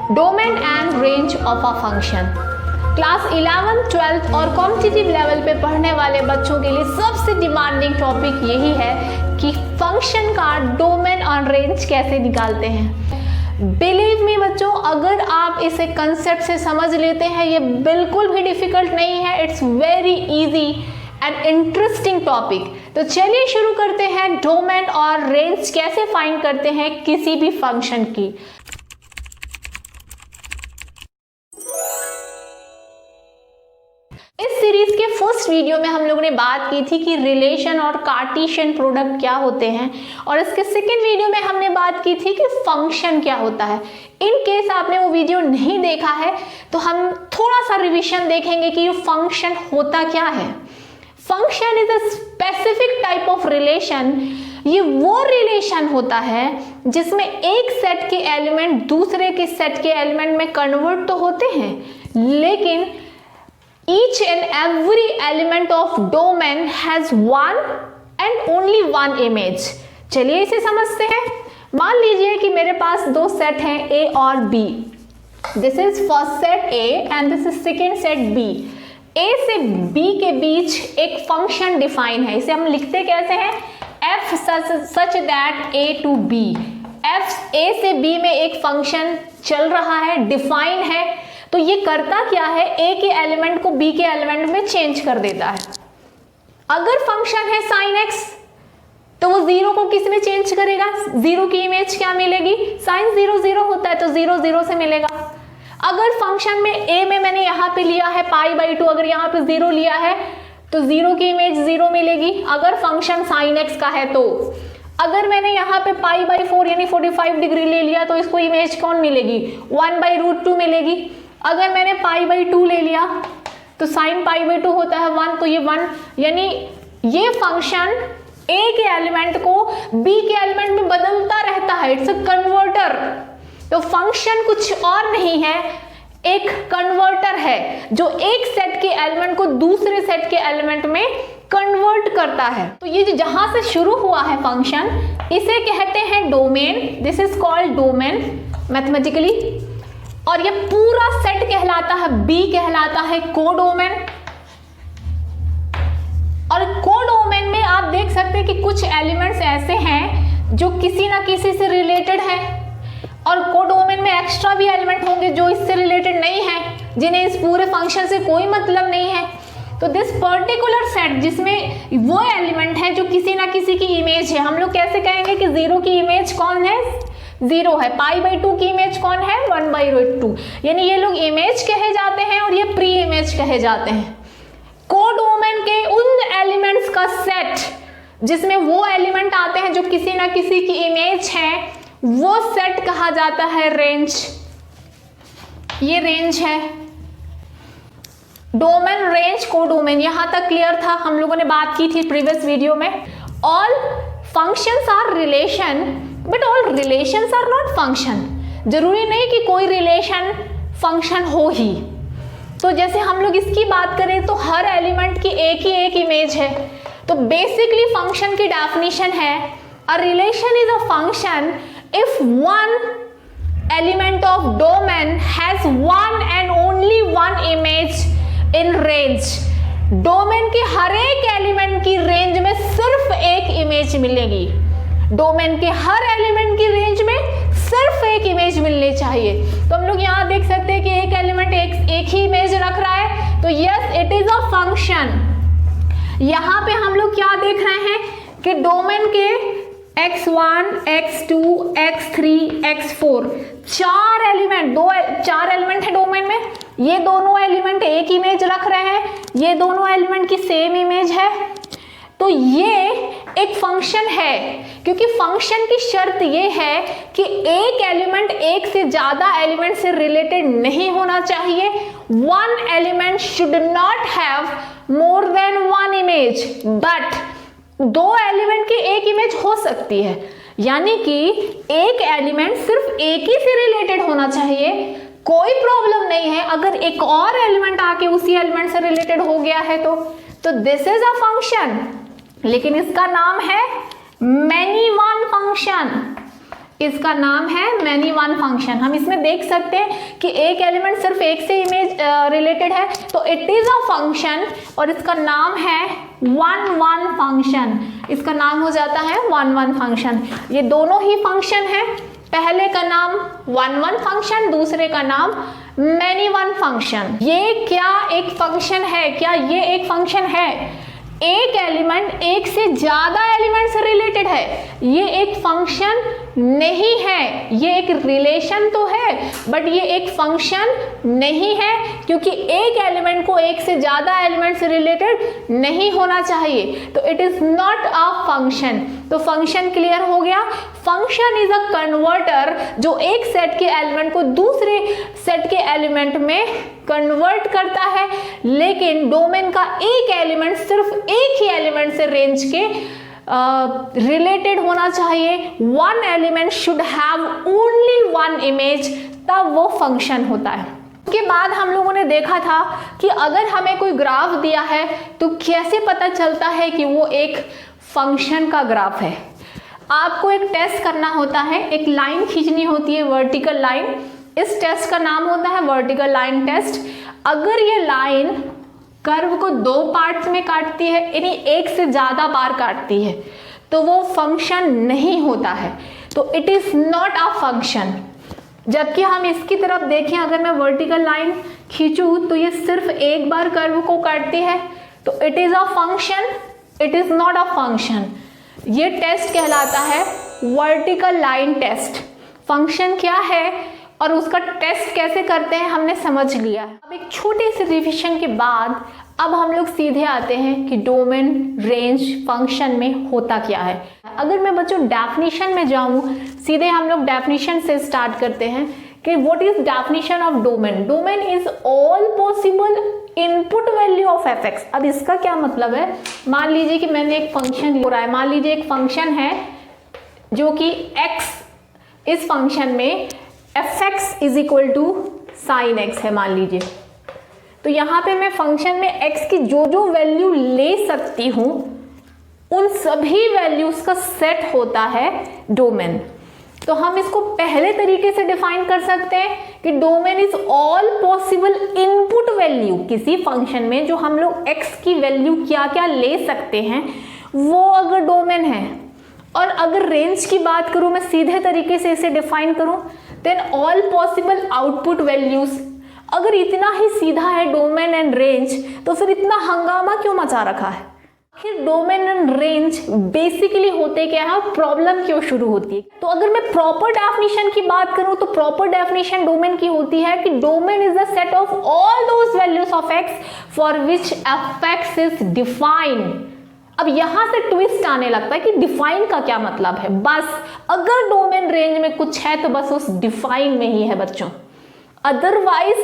Domain and range of a function. Class 11, 12 और competitive level पे पढ़ने वाले बच्चों के लिए सबसे डिमांडिंग टॉपिक यही है कि फंक्शन का डोमेन और रेंज कैसे निकालते हैं। बिलीव मी बच्चों, अगर आप इसे कंसेप्ट से समझ लेते हैं, ये बिल्कुल भी डिफिकल्ट नहीं है, it's very easy and interesting topic. तो चलिए शुरू करते हैं, डोमेन और रेंज कैसे फाइंड करते हैं किसी भी फंक्शन की। इस सीरीज के फर्स्ट वीडियो में हम लोगों ने बात की थी कि रिलेशन और कार्टेशियन प्रोडक्ट क्या होते हैं, और इसके सेकेंड वीडियो में हमने बात की थी कि फंक्शन क्या होता है। इन केस आपने वो वीडियो नहीं देखा है तो हम थोड़ा सा रिवीजन देखेंगे कि ये फंक्शन होता क्या है। Function is a specific type of relation. ये वो रिलेशन होता है जिसमें एक सेट के एलिमेंट दूसरे के सेट के एलिमेंट में कन्वर्ट तो होते हैं, लेकिन each and every element of domain has one and only one image। चलिए इसे समझते हैं। मान लीजिए कि मेरे पास दो सेट हैं A और B। This is first set A and this is second set B। A से B के बीच एक फंक्शन डिफाइन है। इसे हम लिखते कैसे हैं? F such that A to B। F A से B में एक फंक्शन चल रहा है, डिफाइन है। तो ये करता क्या है? A के एलिमेंट को B के एलिमेंट में चेंज कर देता है। अगर फंक्शन है sin x तो वो जीरो को किस में चेंज करेगा? जीरो की इमेज क्या मिलेगी? sin 0 0 होता है तो 0 0 से मिलेगा। अगर फंक्शन में A में मैंने यहाँ पे लिया है π/2, अगर यहाँ पे 0 लिया है तो 0 की इमेज 0 मिलेगी। अगर फंक्शन sin x का है तो अगर मैंने यहाँ पे π/4 यानी 45 डिग्री ले लिया तो इसको इमेज कौन मिलेगी? 1/√2 मिलेगी। अगर मैंने π/2 ले लिया तो sin π/2 होता है 1, तो ये 1, यानी ये फंक्शन A के एलिमेंट को B के एलिमेंट में बदलता रहता है। It's a converter. तो फंक्शन कुछ और नहीं है, एक कन्वर्टर है जो एक सेट के एलिमेंट को दूसरे सेट के एलिमेंट में कन्वर्ट करता है। तो ये जो जहां से शुरू हुआ है फंक्शन, इसे कहते हैं domain. This is called domain mathematically. और ये पूरा सेट कहलाता है, B कहलाता है कोडोमेन। और कोडोमेन में आप देख सकते हैं कि कुछ एलिमेंट्स ऐसे हैं जो किसी ना किसी से रिलेटेड है, और कोडोमेन में एक्स्ट्रा भी एलिमेंट होंगे जो इससे रिलेटेड नहीं है, जिन्हें इस पूरे फंक्शन से कोई मतलब नहीं है। तो दिस पर्टिकुलर सेट जिसमें वो एलिमेंट है जो किसी ना किसी की इमेज है, हम लोग कैसे कहेंगे कि जीरो की इमेज कौन है? 0 है। π/2 की इमेज कौन है? 1/2। यानी ये लोग इमेज कहे जाते हैं और ये प्री इमेज कहे जाते हैं। कोडोमेन के उन एलिमेंट्स का सेट जिसमें वो एलिमेंट आते हैं जो किसी ना किसी की इमेज है, वो सेट कहा जाता है रेंज। ये रेंज है। डोमेन, रेंज, कोडोमेन, यहां तक क्लियर था? हम लोगों ने बात की थी प्रीवियस वीडियो में। All functions are relation but all relations are not function. जरूरी नहीं कि कोई रिलेशन फंक्शन हो ही। तो जैसे हम लोग इसकी बात करें तो हर एलिमेंट की एक इमेज है। तो बेसिकली फंक्शन की डेफिनेशन है, a relation is a function if one element of domain has one and only one image in range. Domain के हर एक एलिमेंट की रेंज में सिर्फ एक इमेज मिलेगी। डोमेन के हर एलिमेंट की रेंज में सिर्फ एक इमेज मिलनी चाहिए। तो हम लोग यहाँ देख सकते हैं कि एक एलिमेंट एक ही इमेज रख रहा है, तो yes it is a function. यहाँ पे हम लोग क्या देख रहे हैं कि डोमेन के x1, x2, x3, x4 चार एलिमेंट है डोमेन में। ये दोनों एलिमेंट एक इमेज रख रहे हैं, ये दोनों एलिमेंट की सेम इमेज है। तो ये एक फंक्शन है, क्योंकि फंक्शन की शर्त ये है कि एक एलिमेंट एक से ज्यादा एलिमेंट से रिलेटेड नहीं होना चाहिए। One element should not have more than one image, but दो एलिमेंट की एक इमेज हो सकती है। यानी कि एक एलिमेंट सिर्फ एक ही से रिलेटेड होना चाहिए, कोई प्रॉब्लम नहीं है अगर एक और एलिमेंट आके उसी एलिमेंट से रिलेटेड हो गया है तो दिस इज अ फंक्शन। लेकिन इसका नाम है मैनी वन फंक्शन। इसका नाम है मैनी वन फंक्शन। हम इसमें देख सकते हैं कि एक एलिमेंट सिर्फ एक से इमेज रिलेटेड है, तो इट इज अ फंक्शन और इसका नाम है वन वन फंक्शन। इसका नाम हो जाता है वन वन फंक्शन। ये दोनों ही फंक्शन है, पहले का नाम वन वन फंक्शन, दूसरे का नाम मैनी वन फंक्शन। ये क्या एक फंक्शन है? क्या ये एक फंक्शन है? एक एलिमेंट एक से ज्यादा एलिमेंट से रिलेटेड है, ये एक फंक्शन नहीं है। ये एक रिलेशन तो है बट ये एक फंक्शन नहीं है, क्योंकि एक एलिमेंट को एक से ज्यादा एलिमेंट से रिलेटेड नहीं होना चाहिए, तो it is not a function. तो फंक्शन क्लियर हो गया। फंक्शन इज अ कन्वर्टर जो एक सेट के एलिमेंट को दूसरे सेट के एलिमेंट में कन्वर्ट करता है, लेकिन डोमेन का एक एलिमेंट सिर्फ एक ही एलिमेंट से रेंज के रिलेटेड होना चाहिए। One element should have only one image, तब वो फंक्शन होता है। उसके बाद हम लोगों ने देखा था कि अगर हमें कोई ग्राफ दिया है तो कैसे पता चलता है कि वो एक फंक्शन का ग्राफ है। आपको एक टेस्ट करना होता है, एक लाइन खींचनी होती है, वर्टिकल लाइन। इस टेस्ट का नाम होता है वर्टिकल लाइन टेस्ट। अगर ये लाइन कर्व को दो पार्ट्स में काटती है, यानी एक से ज्यादा बार काटती है, तो वो फंक्शन नहीं होता है, तो it is not a function. जबकि हम इसकी तरफ देखें, अगर मैं वर्टिकल लाइन खींचूं तो ये सिर्फ एक बार कर्व को काटती है, तो it is a function, it is not a function. ये टेस्ट कहलाता है वर्टिकल लाइन टेस्ट। फंक्शन क्या है और उसका टेस्ट कैसे करते हैं हमने समझ लिया है। अब एक छोटे से रिविजन के बाद अब हम लोग सीधे आते हैं कि डोमेन रेंज फंक्शन में होता क्या है। अगर मैं बच्चों डेफिनेशन में जाऊं, सीधे हम लोग डेफिनेशन से स्टार्ट करते हैं कि what is definition of domain. Domain is all possible input value of F x. अब इसका क्या मतलब है? मान लीजिए कि मैंने एक फंक्शन हो रहा है, मान लीजिए एक फंक्शन है जो कि x, इस फंक्शन में f x is equal to sine x है मान लीजिए। तो यहाँ पे मैं फंक्शन में x की जो जो वैल्यू ले सकती हूँ उन सभी वैल्यूज का सेट होता है डोमेन। तो हम इसको पहले तरीके से डिफाइन कर सकते हैं कि domain is all possible input value. किसी फंक्शन में जो हम लोग x की वैल्यू क्या क्या ले सकते हैं वो अगर डोमेन है। और अगर रेंज की बात करूं, मैं सीधे तरीके से इसे डिफाइन करूं, then all possible output values. अगर इतना ही सीधा है डोमेन एंड रेंज, तो फिर इतना हंगामा क्यों मचा रखा है? आखिर डोमेन एंड रेंज बेसिकली होते क्या है, प्रॉब्लम क्यों शुरू होती है? तो अगर मैं प्रॉपर डेफिनेशन की बात करूं तो प्रॉपर डेफिनेशन डोमेन की होती है कि domain is the set of all those values of x for which F x is defined. अब यहां से ट्विस्ट आने लगता है कि डिफाइन का क्या मतलब है। बस अगर डोमेन रेंज में कुछ है तो बस उस डिफाइन में ही है बच्चों। Otherwise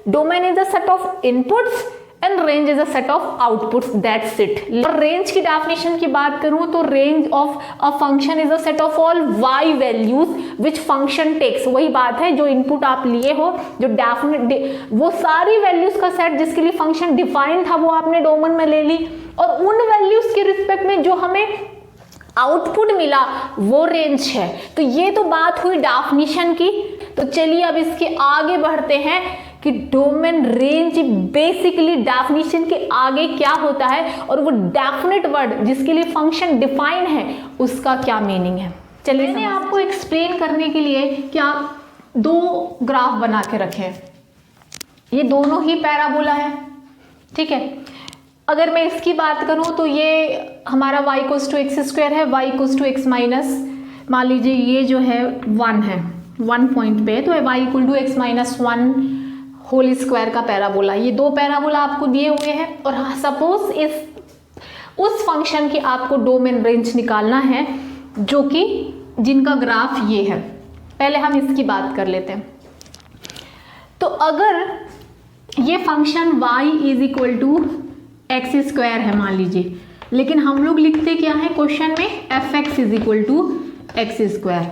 domain is a set of inputs and range is a set of outputs, that's it. और रेंज की डेफिनेशन की बात करूं तो range of a function is a set of all y values which function takes. वही बात है, जो इनपुट आप लिए हो, जो डेफिनेट वो सारी वैल्यूज का सेट जिसके लिए फंक्शन डिफाइन था वो आपने डोमेन में ले ली, और उन वैल्यूज के रिस्पेक्ट में जो हमें आउटपुट मिला वो रेंज है। तो ये तो बात हुई डेफिनेशन की। तो चलिए अब इसके आगे बढ़ते हैं कि डोमेन रेंज बेसिकली डेफिनेशन के आगे क्या होता है और वो डेफिनेट वर्ड जिसके लिए फंक्शन डिफाइन है उसका क्या मीनिंग है। चलिए मैंने आपको एक्सप्लेन करने के लिए कि आप दो ग्राफ बना के रखें। ये दोनों ही पैराबोला है, ठीक है। अगर मैं इसकी बात करूं तो ये हमारा y equals to x square है, y equals to x minus, मान लीजिए ये जो है 1 है, 1 पॉइंट पे, तो y equal to x minus 1 whole square का पैराबोला। ये दो पैराबोला आपको दिए हुए हैं और सपोज उस फंक्शन की आपको डोमेन रेंज निकालना है जो कि जिनका ग्राफ ये है। पहले हम इसकी बात कर लेते हैं। तो अगर ये function y is equal to x square है मान लीजिए, लेकिन हम लोग लिखते क्या है क्वेश्चन में, f x is equal to x square.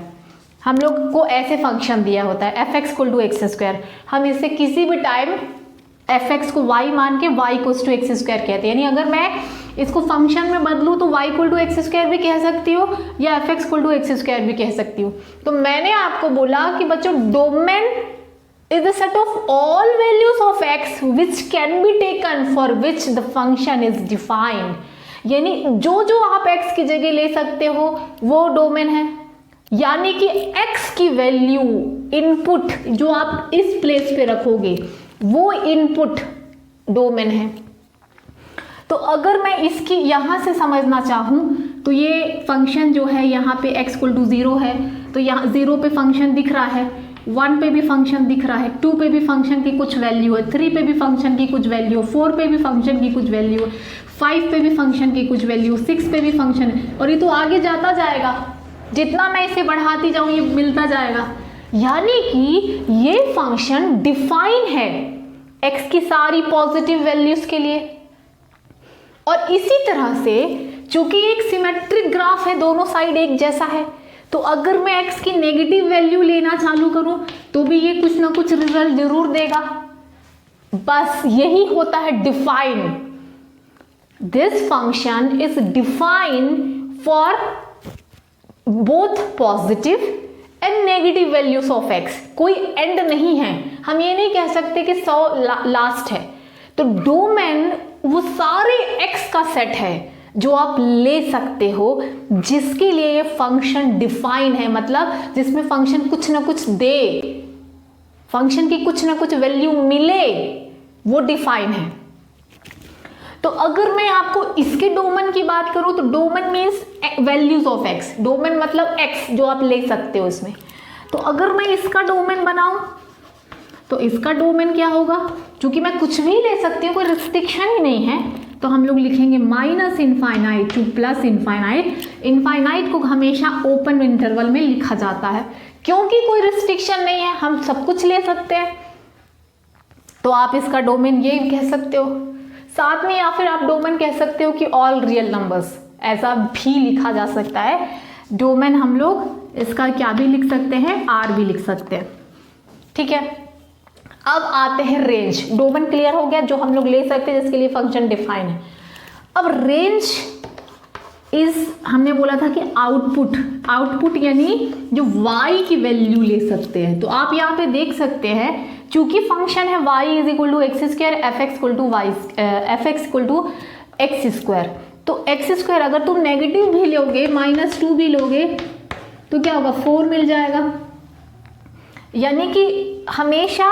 हम लोग को ऐसे फंक्शन दिया होता है f x equal to x square. हम इसे किसी भी टाइम fx को y मान के y equals to x square कहते हैं। यानी अगर मैं इसको फंक्शन में बदलूँ तो y equal to x square भी कह सकती हूँ या fx equal to x square भी कह सकती हूँ। तो मैंने आपको बोला कि बच्चों domain is the set of all values of x which can be taken for which the function is defined। यानी जो जो आप x की जगह ले सकते हो वो डोमेन है, यानी कि x की वैल्यू इनपुट जो आप इस प्लेस पे रखोगे वो इनपुट डोमेन है। तो अगर मैं इसकी यहां से समझना चाहूं तो ये फंक्शन जो है यहाँ पे x इक्वल टू 0 है, तो यहाँ 0 पे फंक्शन दिख रहा है, 1 पे भी फंक्शन दिख रहा है, 2 पे भी फंक्शन की कुछ वैल्यू है, 3 पे भी फंक्शन की कुछ वैल्यू है, 4 पे भी फंक्शन की कुछ वैल्यू है, 5 पे भी फंक्शन की कुछ वैल्यू, 6 पे भी फंक्शन है, और ये तो आगे जाता जाएगा, जितना मैं इसे बढ़ाती जाऊँ ये मिलता जाएगा। यानी कि ये फंक्शन डिफाइन है x की सारी पॉजिटिव वैल्यूज के लिए। और इसी तरह से चूंकि एक सिमेट्रिक ग्राफ है, दोनों साइड एक जैसा है, तो अगर मैं x की नेगेटिव वैल्यू लेना चालू करूं तो भी ये कुछ ना कुछ रिजल्ट जरूर देगा। बस यही होता है define. This function is define for both positive and negative values of x। कोई एंड नहीं है, हम ये नहीं कह सकते कि 100 लास्ट है। तो डोमेन वो सारे x का सेट है जो आप ले सकते हो जिसके लिए ये फंक्शन डिफाइन है, मतलब जिसमें फंक्शन कुछ ना कुछ दे, फंक्शन की कुछ ना कुछ वैल्यू मिले, वो डिफाइन है। तो अगर मैं आपको इसके डोमेन की बात करूं तो domain means values of x। Domain मतलब x जो आप ले सकते हो इसमें। तो अगर मैं इसका डोमेन बनाऊं तो इसका डोमेन क्या होगा, क्योंकि मैं कुछ भी ले सकती हूँ, कोई रिस्ट्रिक्शन ही नहीं है, तो हम लोग लिखेंगे minus infinite two plus infinite. Infinite को हमेशा ओपन इंटरवल में लिखा जाता है क्योंकि कोई रिस्ट्रिक्शन नहीं है, हम सब कुछ ले सकते हैं। तो आप इसका डोमेन ये कह सकते हो साथ में, या फिर आप डोमेन कह सकते हो कि ऑल रियल नंबर्स, ऐसा भी लिखा जा सकता है। डोमेन हम लोग इसका क्या भी लिख सकते हैं, आर भी लिख सकते हैं। ठीक है, अब आते हैं रेंज। डोमेन क्लियर हो गया जो हम लोग ले सकते हैं जिसके लिए फंक्शन डिफाइन है। अब रेंज इज, हमने बोला था कि आउटपुट, आउटपुट यानी जो y की वैल्यू ले सकते हैं। तो आप यहाँ पे देख सकते हैं चूंकि फंक्शन है y is equal to x square, f x equal to x square. तो एक्स स्क्वायर अगर तुम नेगेटिव भी लोगे, -2 भी लोगे, तो क्या होगा, 4 मिल जाएगा। यानी कि हमेशा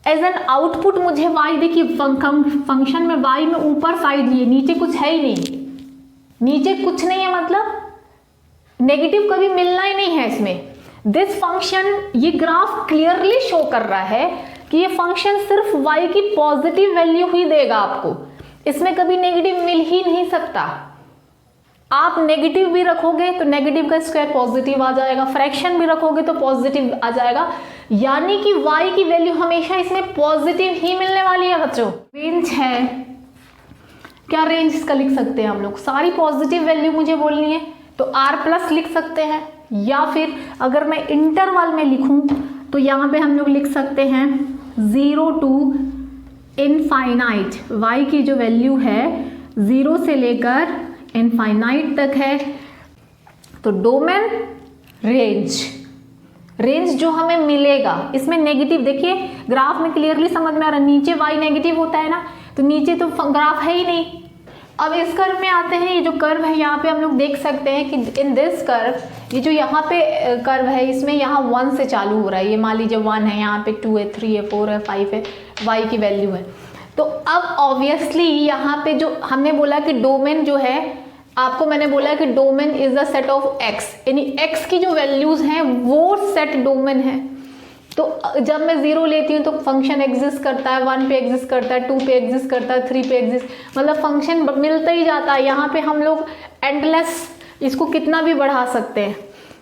एज एन आउटपुट मुझे y, देखिए फंक्शन में y में ऊपर साइड लिए, नीचे कुछ है ही नहीं, नीचे कुछ नहीं है, मतलब नेगेटिव कभी मिलना ही नहीं है इसमें। दिस फंक्शन, ये ग्राफ क्लियरली शो कर रहा है कि ये फंक्शन सिर्फ y की पॉजिटिव वैल्यू ही देगा आपको, इसमें कभी नेगेटिव मिल ही नहीं सकता। आप नेगेटिव भी रखोगे तो नेगेटिव का स्क्वायर पॉजिटिव आ जाएगा, फ्रैक्शन भी रखोगे तो पॉजिटिव आ जाएगा, यानी कि y की वैल्यू हमेशा इसमें पॉजिटिव ही मिलने वाली है बच्चों। रेंज है, क्या रेंज इसका लिख सकते हैं हम लोग, सारी पॉजिटिव वैल्यू मुझे बोलनी है तो r+ लिख सकते हैं, या फिर अगर मैं इंटरवल में लिखूं तो यहाँ पे हम लोग लिख सकते हैं 0 टू इनफाइनाइट। y की जो वैल्यू है 0 से लेकर इनफाइनाइट तक है। तो डोमेन रेंज, रेंज जो हमें मिलेगा इसमें नेगेटिव, देखिए ग्राफ में क्लियरली समझ में आ रहा है, नीचे y नेगेटिव होता है ना, तो नीचे तो ग्राफ है ही नहीं। अब इस कर्व में आते हैं, ये जो कर्व है यहाँ पे हम लोग देख सकते हैं कि इन दिस कर्व, ये जो यहाँ पे कर्व है इसमें यहाँ 1 से चालू हो रहा है, ये मान लीजिए 1 है, यहाँ पे 2 है, 3 है, 4 है, 5 है, y की वैल्यू है। तो अब ऑब्वियसली यहाँ पे जो हमने बोला कि डोमेन जो है, आपको मैंने बोला कि domain is the set of x, यानी x की जो वैल्यूज हैं वो सेट डोमेन है। तो जब मैं 0 लेती हूँ तो फंक्शन एग्जिस्ट करता है, 1 पे एग्जिस्ट करता है, 2 पे एग्जिस्ट करता है, 3 पे एग्जिस्ट, मतलब फंक्शन मिलता ही जाता है। यहाँ पे हम लोग एंडलेस इसको कितना भी बढ़ा सकते हैं।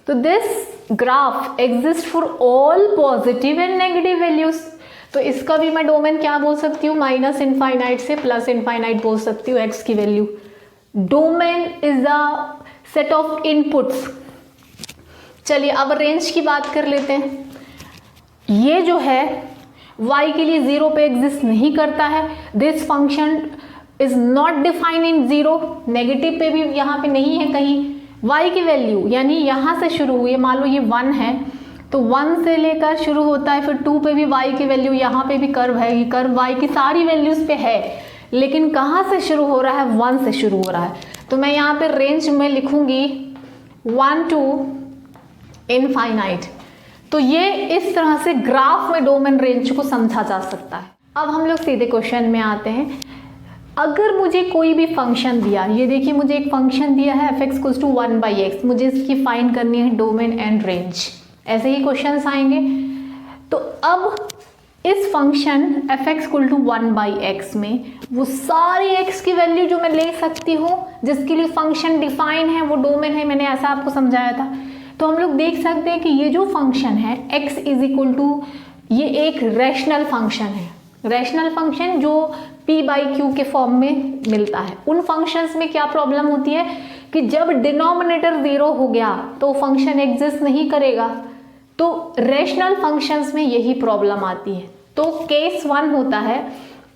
तो this graph exist for all positive and negative values. तो इसका भी मैं डोमेन क्या बोल सकती हूँ, माइनस इनफाइनाइट से प्लस इनफाइनाइट बोल सकती हूँ x की value. Domain is the set of inputs. चलिए अब रेंज की बात कर लेते हैं। ये जो है y के लिए 0 पे एग्जिस्ट नहीं करता है, this function is not defined in 0, negative पे भी यहाँ पे नहीं है कहीं। y की वैल्यू यानी यहाँ से शुरू हुई है, मान लो ये 1 है तो 1 से लेकर शुरू होता है, फिर 2 पे भी y की वैल्यू, यहाँ पे भी कर्व है, ये कर्व y की सारी वैल्यूज पे है, लेकिन कहाँ से शुरू हो रहा है, 1 से शुरू हो रहा है। तो मैं यहाँ पे रेंज में लिखूंगी 1 to इनफाइनाइट। तो ये इस तरह से ग्राफ में डोमेन रेंज को समझा जा सकता है। अब हम लोग सीधे क्वेश्चन में आते हैं। अगर मुझे कोई भी फंक्शन दिया, ये देखिए मुझे एक फंक्शन दिया है f(x = 1/x), मुझे इसकी फाइंड करनी है डोमेन एंड रेंज, ऐसे ही क्वेश्चंस आएंगे। तो अब इस फंक्शन f(x = 1/x) में वो सारी x की वैल्यू जो मैं ले सकती हूँ जिसके लिए फंक्शन डिफाइन है वो डोमेन है, मैंने ऐसा आपको समझाया था। तो हम लोग देख सकते हैं कि ये जो फंक्शन है x = ये एक रैशनल फंक्शन है, रैशनल फंक्शन जो p/q के फॉर्म में मिलता है। उन फंक्शंस में क्या प्रॉब्लम होती है कि जब डिनोमिनेटर 0 हो गया तो फंक्शन एग्जिस्ट नहीं करेगा, तो रैशनल फंक्शंस में यही प्रॉब्लम आती है। तो केस 1 होता है,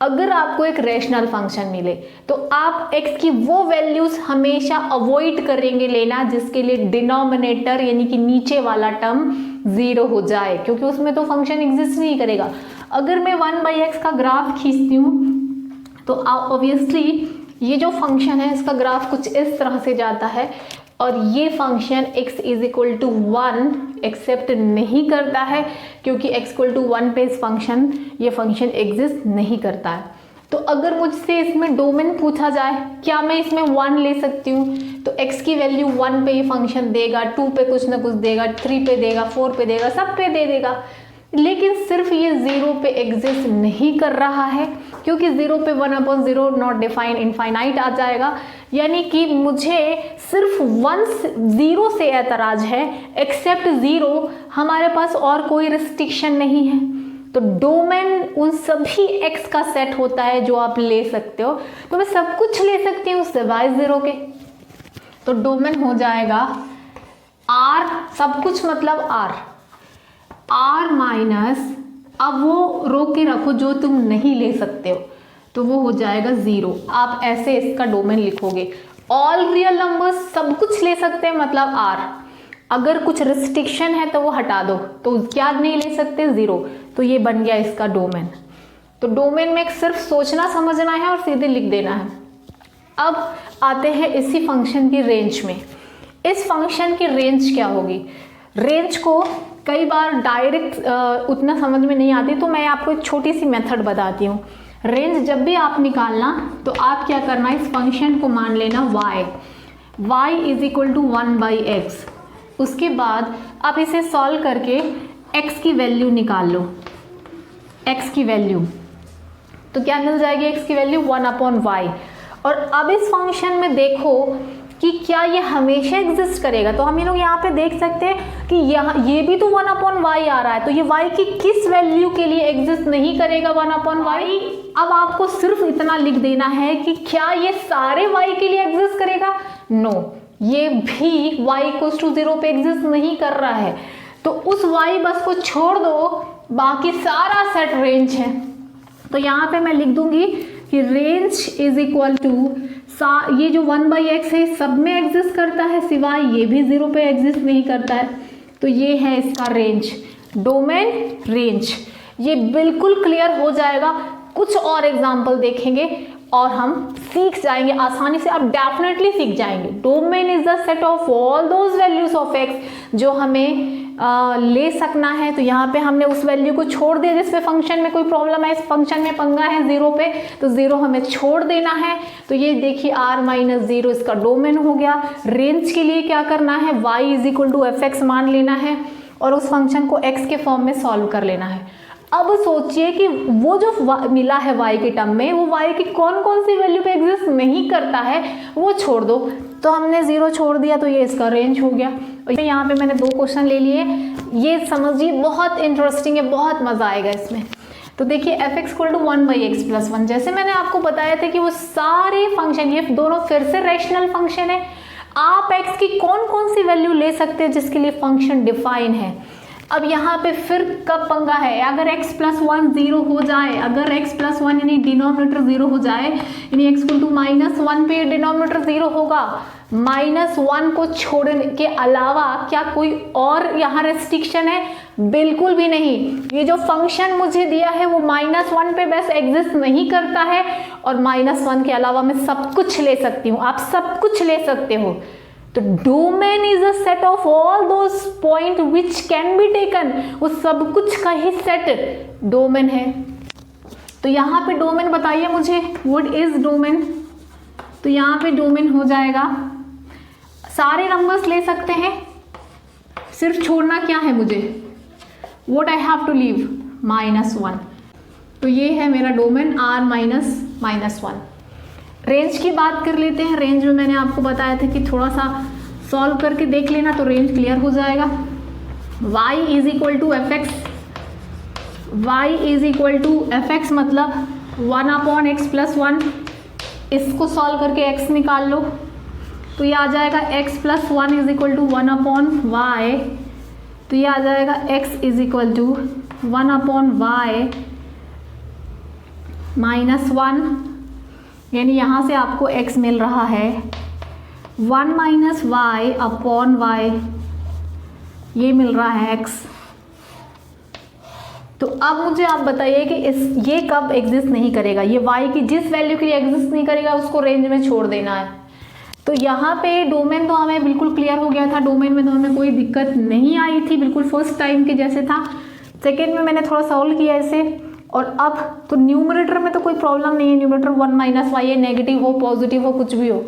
अगर आपको एक रैशनल फंक्शन मिले तो आप x की वो वैल्यूज हमेशा अवॉइड करेंगे लेना जिसके लिए डिनोमिनेटर यानी कि नीचे वाला टर्म 0 हो जाए, क्योंकि उसमें तो फंक्शन एग्जिस्ट नहीं करेगा। अगर मैं 1/x का ग्राफ खींचती हूँ तो ऑब्वियसली ये जो फंक्शन है इसका ग्राफ कुछ इस तरह से जाता है और ये फंक्शन x = 1 एक्सेप्ट नहीं करता है, क्योंकि x = 1 पे इस फंक्शन ये फंक्शन एग्जिस्ट नहीं करता है। तो अगर मुझसे इसमें डोमेन पूछा जाए, क्या मैं इसमें 1 ले सकती हूँ, तो x की वैल्यू 1 पे ये फंक्शन देगा, 2 पे कुछ ना कुछ देगा, 3 पे देगा, 4 पे देगा, सब पे दे देगा, लेकिन सिर्फ ये 0 पे एग्जिस्ट नहीं कर रहा है, क्योंकि 0 पे 1/0 नॉट डिफाइन इनफाइनाइट आ जाएगा। यानी कि मुझे सिर्फ 0 से एतराज है, एक्सेप्ट 0 हमारे पास और कोई रिस्ट्रिक्शन नहीं है। तो डोमेन उन सभी x का सेट होता है जो आप ले सकते हो, तो मैं सब कुछ ले सकती हूँ सिवाय 0 के। तो डोमेन हो जाएगा R, सब कुछ मतलब R माइनस, अब वो रोक के रखो जो तुम नहीं ले सकते हो, तो वो हो जाएगा 0। आप ऐसे इसका डोमेन लिखोगे, ऑल रियल नंबर्स सब कुछ ले सकते हैं मतलब R, अगर कुछ रिस्ट्रिक्शन है तो वो हटा दो, तो क्या नहीं ले सकते, 0, तो ये बन गया इसका डोमेन। तो डोमेन में सिर्फ सोचना समझना है और सीधे लिख देना है। अब आते हैं इसी फंक्शन की रेंज में। इस फंक्शन की रेंज क्या होगी, रेंज को कई बार डायरेक्ट उतना समझ में नहीं आती, तो मैं आपको एक छोटी सी मेथड बताती हूँ। रेंज जब भी आप निकालना तो आप क्या करना, इस फंक्शन को मान लेना y = 1/x, उसके बाद आप इसे सॉल्व करके x की वैल्यू निकाल लो, x की वैल्यू, तो क्या मिल जाएगी, x की वैल्यू 1/y। और अब इस फंक्शन में देखो कि क्या ये हमेशा एग्जिस्ट करेगा, तो हम ये लोग यहाँ पे देख सकते हैं कि यहाँ ये भी तो 1/y आ रहा है, तो ये y की किस वैल्यू के लिए एग्जिस्ट नहीं करेगा 1/y। अब आपको सिर्फ इतना लिख देना है कि क्या ये सारे y के लिए एग्जिस्ट करेगा, नो, ये भी y = 0 पे एग्जिस्ट नहीं कर रहा है, तो उस y बस को छोड़ दो, बाकी सारा सेट रेंज है। तो यहाँ पे मैं लिख दूंगी कि रेंज = ये जो 1/x है सब में एग्जिस्ट करता है, सिवाय ये भी 0 पे एग्जिस्ट नहीं करता है, तो ये है इसका रेंज, डोमेन रेंज। ये बिल्कुल क्लियर हो जाएगा, कुछ और एग्जांपल देखेंगे और हम सीख जाएंगे आसानी से, आप डेफिनेटली सीख जाएंगे। Domain is the set of all those values of x जो हमें ले सकना है। तो यहाँ पे हमने उस वैल्यू को छोड़ दिया जिसपे फंक्शन में कोई प्रॉब्लम है, इस फंक्शन में पंगा है 0 पे, तो 0 हमें छोड़ देना है। तो ये देखिए R - 0 इसका डोमेन हो गया। रेंज के लिए क्या करना है, y = f(x) मान लेना है और उस फंक्शन को x के फॉर्म में सॉल्व कर लेना है। अब सोचिए कि वो जो मिला है y के टर्म में, वो y की कौन कौन सी वैल्यू पे एग्जिस्ट नहीं करता है वो छोड़ दो, तो हमने 0 छोड़ दिया, तो ये इसका रेंज हो गया। और यहाँ पे मैंने 2 क्वेश्चन ले लिए, ये समझिए बहुत इंटरेस्टिंग है, बहुत मज़ा आएगा इसमें। तो देखिए f(x = 1/x + 1), जैसे मैंने आपको बताया था कि वो सारे फंक्शन, ये दोनों फिर से रैशनल फंक्शन है, आप x की कौन कौन सी वैल्यू ले सकते हैं जिसके लिए फंक्शन डिफाइन है। अब यहाँ पे फिर कब पंगा है, अगर x प्लस 1 0 हो जाए, अगर x प्लस 1 यानी डिनोमिनेटर 0 हो जाए, यानी x इक्वल टू -1 पे डिनोमिनेटर 0 होगा, -1 को छोड़ने के अलावा क्या कोई और यहाँ रेस्ट्रिक्शन है? बिल्कुल भी नहीं। ये जो फंक्शन मुझे दिया है वो -1 पे बस एग्जिस्ट नहीं करता है, और -1 के अलावा मैं सब कुछ ले सकती हूँ, आप सब कुछ ले सकते हो। तो domain is a set of all those point which can be taken, वो सब कुछ का ही सेट डोमेन है। तो यहाँ पे डोमेन बताइए मुझे, व्हाट इज डोमेन? तो यहाँ पे डोमेन हो जाएगा, सारे नंबर्स ले सकते हैं, सिर्फ छोड़ना क्या है मुझे, what I have to leave, -1। तो ये है मेरा डोमेन r -1। रेंज की बात कर लेते हैं। रेंज में मैंने आपको बताया था कि थोड़ा सा सॉल्व करके देख लेना तो रेंज क्लियर हो जाएगा। y is equal to f x, y is equal to f x मतलब 1/x प्लस 1, इसको सॉल्व करके x निकाल लो तो ये आ जाएगा x plus 1 is equal to 1/y, तो ये आ जाएगा x is equal to 1/y -1, यानी यहाँ से आपको x मिल रहा है 1 - y/y, ये मिल रहा है x। तो अब मुझे आप बताइए कि ये कब एग्जिस्ट नहीं करेगा, ये y की जिस वैल्यू के लिए एग्जिस्ट नहीं करेगा उसको रेंज में छोड़ देना है। तो यहाँ पे डोमेन तो हमें बिल्कुल क्लियर हो गया था, डोमेन में तो हमें कोई दिक्कत नहीं आई थी, बिल्कुल फर्स्ट टाइम के जैसे था। सेकेंड में मैंने थोड़ा सॉल्व किया इसे, और अब तो न्यूमरेटर में तो कोई प्रॉब्लम नहीं है, न्यूमरेटर 1 - y है, नेगेटिव हो पॉजिटिव हो कुछ भी हो,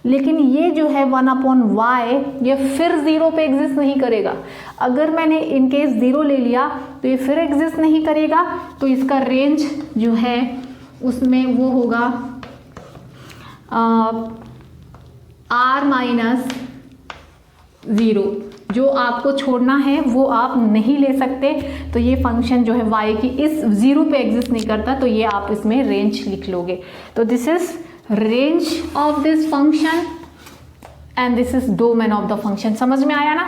लेकिन ये जो है 1/y ये फिर 0 पे एग्जिस्ट नहीं करेगा। अगर मैंने इनकेस 0 ले लिया तो ये फिर एग्जिस्ट नहीं करेगा, तो इसका रेंज जो है उसमें वो होगा r -0। जो आपको छोड़ना है वो आप नहीं ले सकते, तो ये फंक्शन जो है y की इस 0 पे एग्जिस्ट नहीं करता, तो ये आप इसमें रेंज लिख लोगे। तो this is range of this function and this is domain of the function. समझ में आया ना?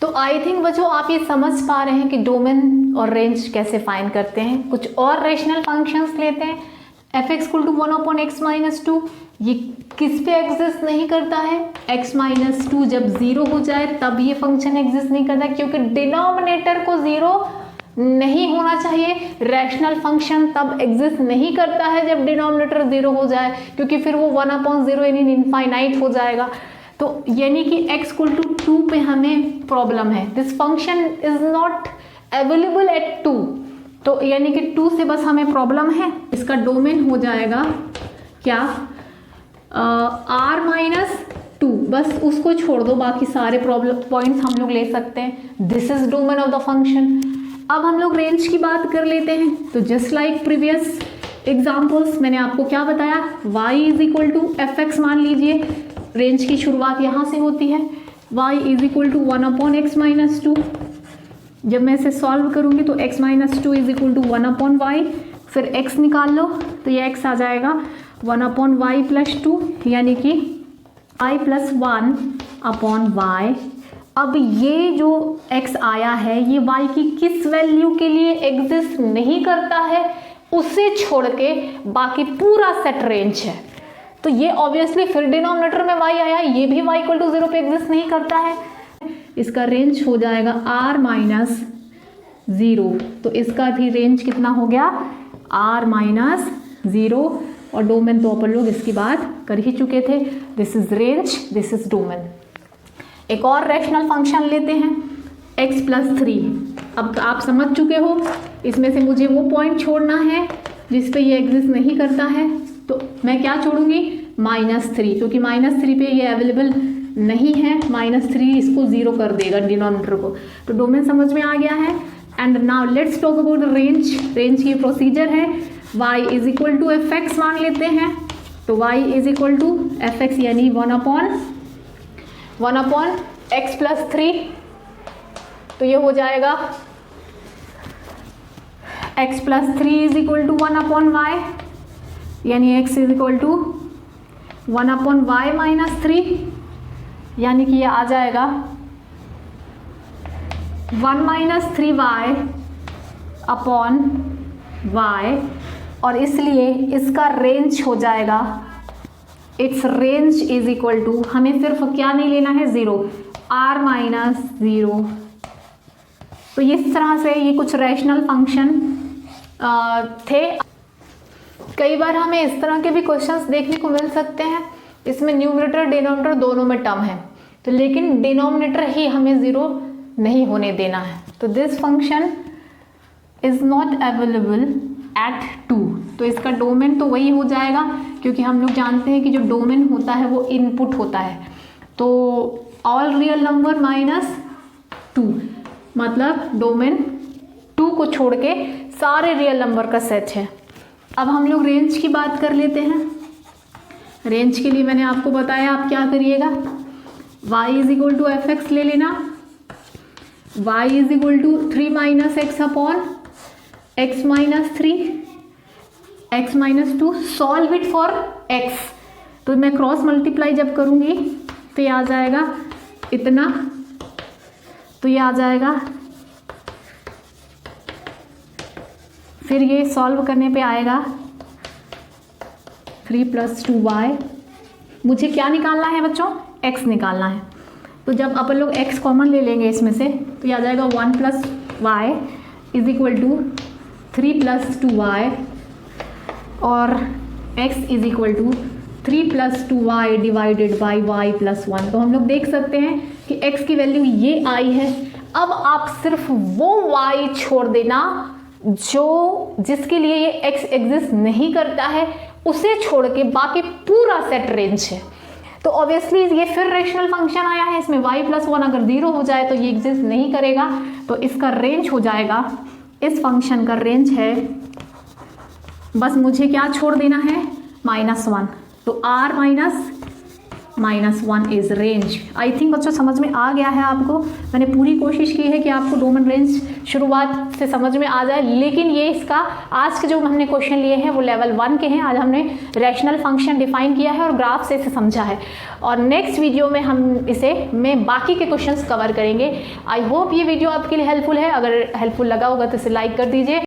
तो आई थिंक बच्चों आप ये समझ पा रहे हैं कि डोमेन और रेंज कैसे फाइंड करते हैं। कुछ और रेशनल फंक्शंस लेते हैं। f(x = 1/x - 2), ये किस पे एग्जिस्ट नहीं करता है? x - 2 जब 0 हो जाए तब ये फंक्शन एग्जिस्ट नहीं करता, क्योंकि डिनोमिनेटर को 0 नहीं होना चाहिए। रैशनल फंक्शन तब एग्जिस्ट नहीं करता है जब डिनोमिनेटर 0 हो जाए, क्योंकि फिर वो 1/0 यानी इनफाइनाइट हो जाएगा। तो यानी कि x = 2 पे हमें प्रॉब्लम है, this function is not available at 2, तो यानी कि 2 से बस हमें प्रॉब्लम है। इसका डोमेन हो जाएगा क्या? r - 2, बस उसको छोड़ दो, बाकी सारे प्रॉब्लम पॉइंट्स हम लोग ले सकते हैं। This is domain of the function. अब हम लोग रेंज की बात कर लेते हैं। तो जस्ट लाइक प्रीवियस एग्जाम्पल्स मैंने आपको क्या बताया, y is equal to f x मान लीजिए, रेंज की शुरुआत यहाँ से होती है, y is equal to 1/x - 2। जब मैं इसे सॉल्व करूँगी तो x - 2 is equal to 1/y, फिर x निकाल लो तो ये x आ जाएगा 1/y प्लस 2, यानी कि y प्लस 1/y। अब ये जो x आया है ये y की किस वैल्यू के लिए एग्जिस्ट नहीं करता है, उसे छोड़ के बाकी पूरा सेट रेंज है। तो ये ऑब्वियसली फिर डिनोमिनेटर में y आया, ये भी y = 0 पे एग्जिस्ट नहीं करता है। इसका रेंज हो जाएगा r - 0, तो इसका भी रेंज कितना हो गया? r - 0, और डोमेन तो अपन लोग इसकी बात कर ही चुके थे। This is range, this is domain. एक और रैशनल फंक्शन लेते हैं x + 3। अब आप समझ चुके हो, इसमें से मुझे वो पॉइंट छोड़ना है जिस पे ये एग्जिस्ट नहीं करता है, तो मैं क्या छोड़ूंगी? -3, क्योंकि -3 पे ये अवेलेबल नहीं है। -3 इसको 0 कर देगा डिनोमिनेटर को। तो डोमेन समझ में आ गया है। And now let's talk about the range. Range की प्रोसीजर है, y is equal to f x मान लेते हैं। तो y is equal to f x यानी 1/x + 3, तो ये हो जाएगा x + 3 is equal to 1/y, यानी x is equal to 1/y - 3, यानी कि ये आ जाएगा 1 माइनस 3y अपॉन y, और इसलिए इसका रेंज हो जाएगा, its range is equal to, हमें सिर्फ क्या नहीं लेना है, 0, r माइनस 0। तो इस तरह से ये कुछ रैशनल फंक्शन थे। कई बार हमें इस तरह के भी क्वेश्चंस देखने को मिल सकते हैं, इसमें न्यूमरेटर डिनोमिनेटर दोनों में टर्म है, तो लेकिन डिनोमिनेटर ही हमें 0 नहीं होने देना है। तो this function is not available at 2, तो इसका डोमेन तो वही हो जाएगा, क्योंकि हम लोग जानते हैं कि जो डोमेन होता है वो इनपुट होता है। तो ऑल रियल नंबर माइनस 2, मतलब डोमेन 2 को छोड़ के सारे रियल नंबर का सेट है। अब हम लोग रेंज की बात कर लेते हैं। रेंज के लिए मैंने आपको बताया, आप क्या करिएगा, y is equal to f x ले लेना, y is equal to 3 minus x upon x minus 3, x minus 2, solve it for x। तो मैं क्रॉस मल्टीप्लाई जब करूँगी तो ये आ जाएगा इतना, तो ये आ जाएगा, फिर ये सॉल्व करने पे आएगा 3 + 2y। मुझे क्या निकालना है बच्चों, x निकालना है। तो जब अपन लोग x कॉमन ले लेंगे इसमें से, तो ये आ जाएगा 1 + y is equal to 3 + 2y, और x is equal to 3 + 2y divided by y + 1। तो हम लोग देख सकते हैं कि x की वैल्यू ये आई है। अब आप सिर्फ वो y छोड़ देना जिसके लिए ये x एग्जिस्ट नहीं करता है, उसे छोड़ के बाकी पूरा सेट रेंज है। तो ऑब्वियसली ये फिर रैशनल फंक्शन आया है, इसमें y + 1 अगर 0 हो जाए तो ये एग्जिस्ट नहीं करेगा, तो इसका रेंज हो जाएगा, इस फंक्शन का रेंज है, बस मुझे क्या छोड़ देना है, -1। तो r minus 1 is range. I think बच्चों समझ में आ गया है आपको। मैंने पूरी कोशिश की है कि आपको डोमेन रेंज शुरुआत से समझ में आ जाए, लेकिन ये इसका आज के जो हमने क्वेश्चन लिए हैं वो लेवल 1 के हैं। आज हमने रैशनल फंक्शन डिफाइन किया है और ग्राफ से इसे समझा है, और नेक्स्ट वीडियो में हम इसे बाकी के क्वेश्चंस कवर करेंगे। आई होप ये वीडियो आपके लिए हेल्पफुल है। अगर हेल्पफुल लगा होगा तो इसे लाइक कर दीजिए।